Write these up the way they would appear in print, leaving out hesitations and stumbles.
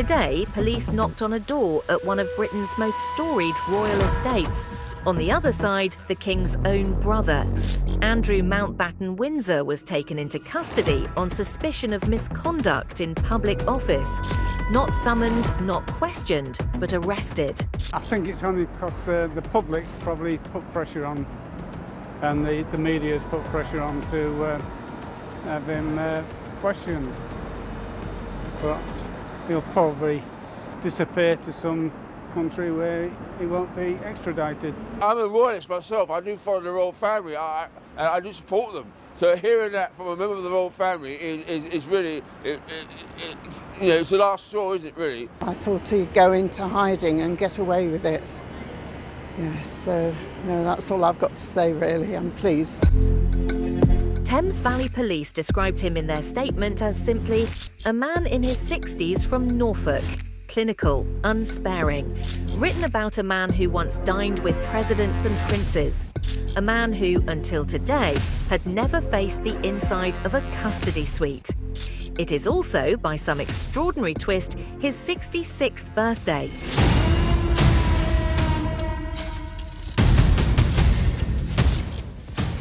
Today, police knocked on a door at one of Britain's most storied royal estates. On the other side, the King's own brother. Andrew Mountbatten-Windsor was taken into custody on suspicion of misconduct in public office. Not summoned, not questioned, but arrested. I think it's only because the public's probably put pressure on, and the media's put pressure on to have him questioned. But he'll probably disappear to some country where he won't be extradited. I'm a royalist myself. I do follow the royal family. I do support them. So hearing that from a member of the royal family is really, it's the last straw, isn't it, really? I thought he'd go into hiding and get away with it. Yeah, so, no, that's all I've got to say, really. I'm pleased. Thames Valley Police described him in their statement as simply a man in his 60s from Norfolk. Clinical, unsparing, written about a man who once dined with presidents and princes, a man who, until today, had never faced the inside of a custody suite. It is also, by some extraordinary twist, his 66th birthday.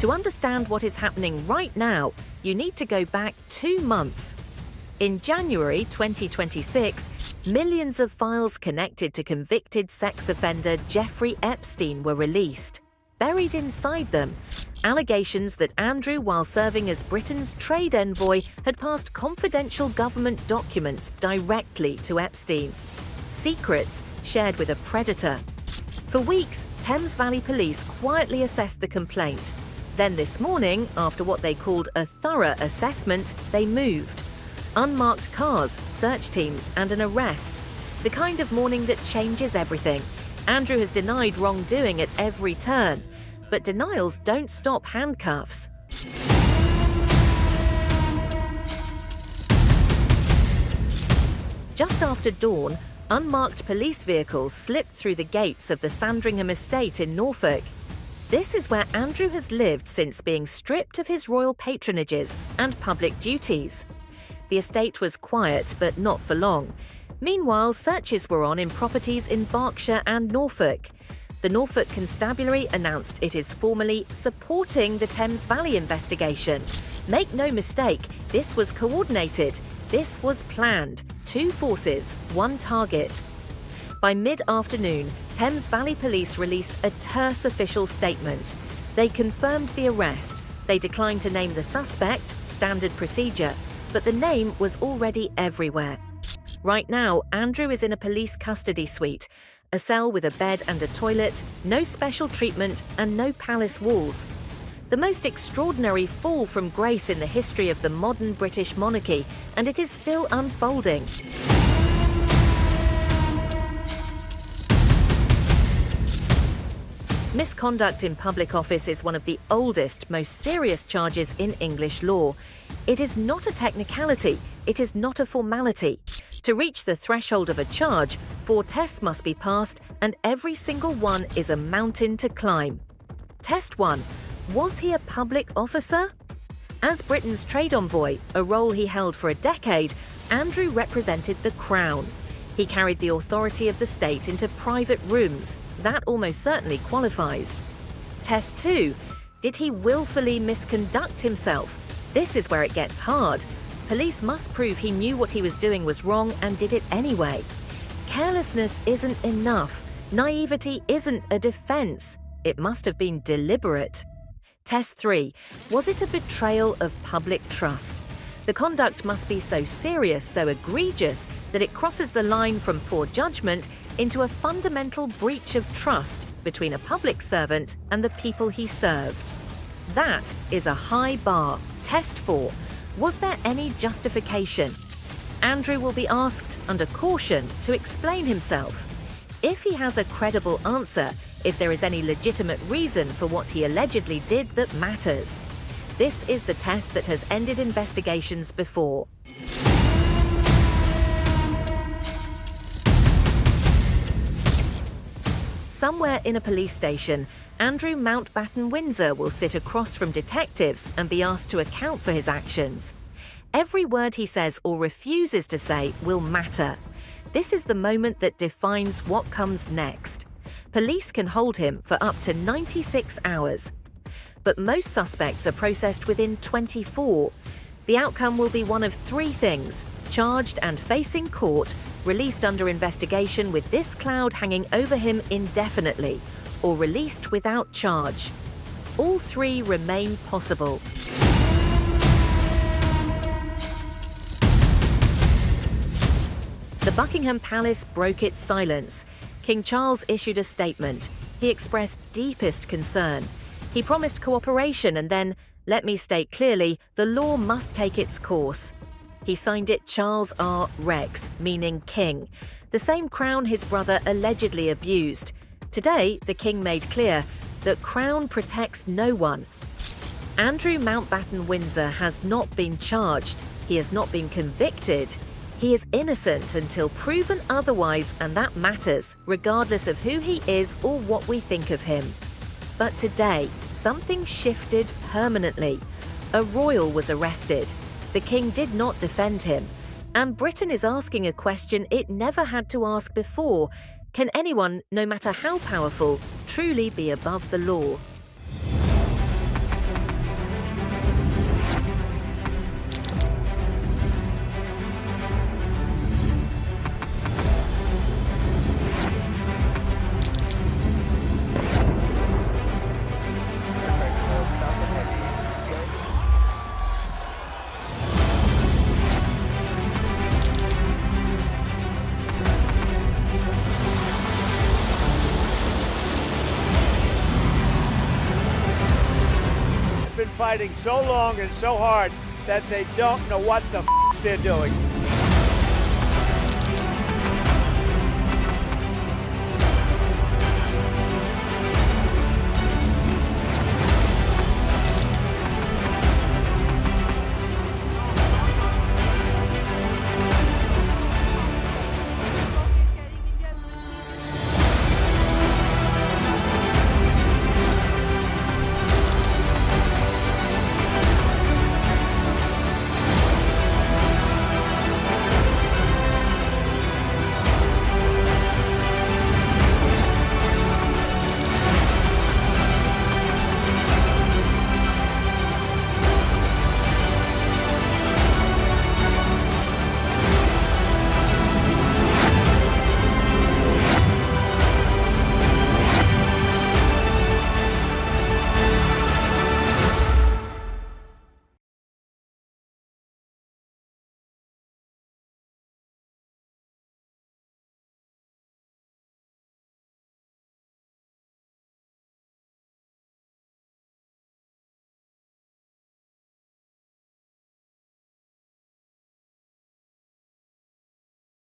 To understand what is happening right now, you need to go back 2 months. In January 2026, millions of files connected to convicted sex offender Jeffrey Epstein were released. Buried inside them, allegations that Andrew, while serving as Britain's trade envoy, had passed confidential government documents directly to Epstein. Secrets shared with a predator. For weeks, Thames Valley Police quietly assessed the complaint. Then this morning, after what they called a thorough assessment, they moved. Unmarked cars, search teams, and an arrest. The kind of morning that changes everything. Andrew has denied wrongdoing at every turn, but denials don't stop handcuffs. Just after dawn, unmarked police vehicles slipped through the gates of the Sandringham estate in Norfolk. This is where Andrew has lived since being stripped of his royal patronages and public duties. The estate was quiet, but not for long. Meanwhile, searches were on in properties in Berkshire and Norfolk. The Norfolk Constabulary announced it is formally supporting the Thames Valley investigation. Make no mistake, this was coordinated. This was planned. 2 forces, 1 target. By mid-afternoon, Thames Valley Police released a terse official statement. They confirmed the arrest. They declined to name the suspect, standard procedure, but the name was already everywhere. Right now, Andrew is in a police custody suite, a cell with a bed and a toilet, no special treatment and no palace walls. The most extraordinary fall from grace in the history of the modern British monarchy, and it is still unfolding. Misconduct in public office is one of the oldest, most serious charges in English law. It is not a technicality, it is not a formality. To reach the threshold of a charge, 4 tests must be passed, and every single one is a mountain to climb. Test 1. Was he a public officer? As Britain's trade envoy, a role he held for a decade, Andrew represented the Crown. He carried the authority of the state into private rooms. That almost certainly qualifies. Test 2. Did he willfully misconduct himself? This is where it gets hard. Police must prove he knew what he was doing was wrong and did it anyway. Carelessness isn't enough. Naivety isn't a defense. It must have been deliberate. Test 3. Was it a betrayal of public trust? The conduct must be so serious, so egregious, that it crosses the line from poor judgment into a fundamental breach of trust between a public servant and the people he served. That is a high bar. Test 4. Was there any justification? Andrew will be asked, under caution, to explain himself. If he has a credible answer, if there is any legitimate reason for what he allegedly did that matters. This is the test that has ended investigations before. Somewhere in a police station, Andrew Mountbatten-Windsor will sit across from detectives and be asked to account for his actions. Every word he says or refuses to say will matter. This is the moment that defines what comes next. Police can hold him for up to 96 hours. But most suspects are processed within 24. The outcome will be one of three things: charged and facing court, released under investigation with this cloud hanging over him indefinitely, or released without charge. All three remain possible. The Buckingham Palace broke its silence. King Charles issued a statement. He expressed deepest concern. He promised cooperation and then, let me state clearly, the law must take its course. He signed it Charles R. Rex, meaning king, the same crown his brother allegedly abused. Today, the king made clear that crown protects no one. Andrew Mountbatten-Windsor has not been charged. He has not been convicted. He is innocent until proven otherwise, and that matters, regardless of who he is or what we think of him. But today, something shifted permanently. A royal was arrested. The king did not defend him. And Britain is asking a question it never had to ask before. Can anyone, no matter how powerful, truly be above the law? Fighting so long and so hard that they don't know what the they're doing.